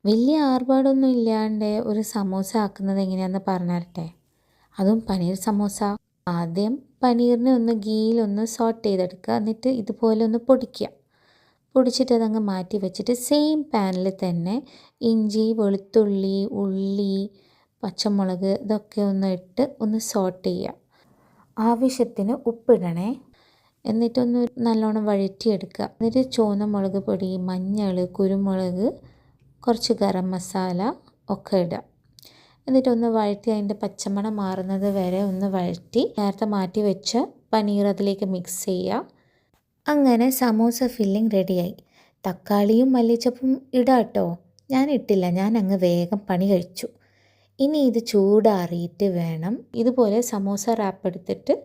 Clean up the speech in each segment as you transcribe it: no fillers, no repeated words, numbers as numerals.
വലിയ ആർഭാടമൊന്നും ഇല്ലാണ്ട് ഒരു സമോസ ആക്കുന്നത് എങ്ങനെയാണെന്ന് പറഞ്ഞു തരട്ടെ. അതും പനീർ സമോസ. ആദ്യം പനീറിനെ ഒന്ന് ഗീയിലൊന്ന് സോട്ട് ചെയ്തെടുക്കുക. എന്നിട്ട് ഇതുപോലെ ഒന്ന് പൊടിക്കുക. പൊടിച്ചിട്ട് അതങ്ങ് മാറ്റി വെച്ചിട്ട് സെയിം പാനിൽ തന്നെ ഇഞ്ചി, വെളുത്തുള്ളി, ഉള്ളി, പച്ചമുളക് ഇതൊക്കെ ഒന്ന് ഇട്ട് ഒന്ന് സോട്ട് ചെയ്യുക. ആവശ്യത്തിന് ഉപ്പിടണേ. എന്നിട്ടൊന്ന് നല്ലോണം വഴറ്റിയെടുക്കുക. എന്നിട്ട് ചുവന്ന മുളക് പൊടി, മഞ്ഞൾ, കുരുമുളക്, കുറച്ച് ഗരം മസാല ഒക്കെ ഇടുക. എന്നിട്ടൊന്ന് വഴറ്റി അതിൻ്റെ പച്ചമണം മാറുന്നത് വരെ ഒന്ന് വഴറ്റി നേരത്തെ മാറ്റി വെച്ച പനീർ അതിലേക്ക് മിക്സ് ചെയ്യുക. അങ്ങനെ സമോസ ഫില്ലിംഗ് റെഡിയായി. തക്കാളിയും മല്ലിച്ചപ്പും ഇടാം കേട്ടോ. ഞാൻ ഇട്ടില്ല, ഞാൻ അങ്ങ് വേഗം പണി കഴിച്ചു. ഇനി ഇത് ചൂടാറിയിട്ട് വേണം ഇതുപോലെ സമോസ റാപ്പ് എടുത്തിട്ട്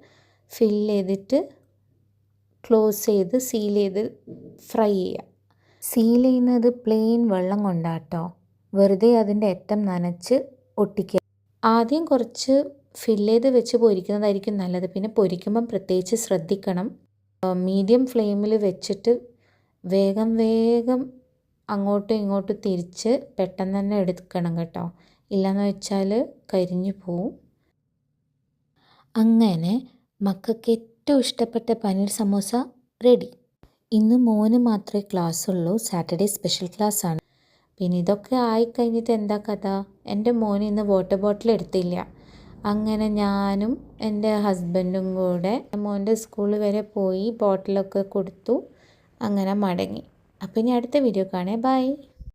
ഫില്ല് ചെയ്തിട്ട് ക്ലോസ് ചെയ്ത് സീൽ ചെയ്ത് ഫ്രൈ ചെയ്യുക. സീൽ ചെയ്യുന്നത് പ്ലെയിൻ വെള്ളം കൊണ്ടാട്ടോ, വെറുതെ അതിൻ്റെ അറ്റം നനച്ച് ഒട്ടിക്കുക. ആദ്യം കുറച്ച് ഫില്ല് ചെയ്ത് വെച്ച് പൊരിക്കുന്നതായിരിക്കും നല്ലത്. പിന്നെ പൊരിക്കുമ്പം പ്രത്യേകിച്ച് ശ്രദ്ധിക്കണം. മീഡിയം ഫ്ലെയിമിൽ വെച്ചിട്ട് വേഗം അങ്ങോട്ടും ഇങ്ങോട്ടും തിരിച്ച് പെട്ടെന്ന് തന്നെ എടുക്കണം കേട്ടോ. ഇല്ലയെന്ന് വെച്ചാൽ കരിഞ്ഞു പോവും. അങ്ങനെ മക്കൾക്ക് ഏറ്റവും ഇഷ്ടപ്പെട്ട പനീർ സമോസ റെഡി. ഇന്ന് മോന് മാത്രമേ ക്ലാസ് ഉള്ളൂ. സാറ്റർഡേ സ്പെഷ്യൽ ക്ലാസ് ആണ്. പിന്നെ ഇതൊക്കെ ആയിക്കഴിഞ്ഞിട്ട് എന്താ കഥ, എൻ്റെ മോന് ഇന്ന് വാട്ടർ ബോട്ടിൽ എടുത്തില്ല. അങ്ങനെ ഞാനും എൻ്റെ ഹസ്ബൻഡും കൂടെ മോൻ്റെ സ്കൂൾ വരെ പോയി ബോട്ടിലൊക്കെ കൊടുത്തു. അങ്ങനെ മടങ്ങി. അപ്പോൾ ഇനി അടുത്ത വീഡിയോ കാണേ. ബൈ.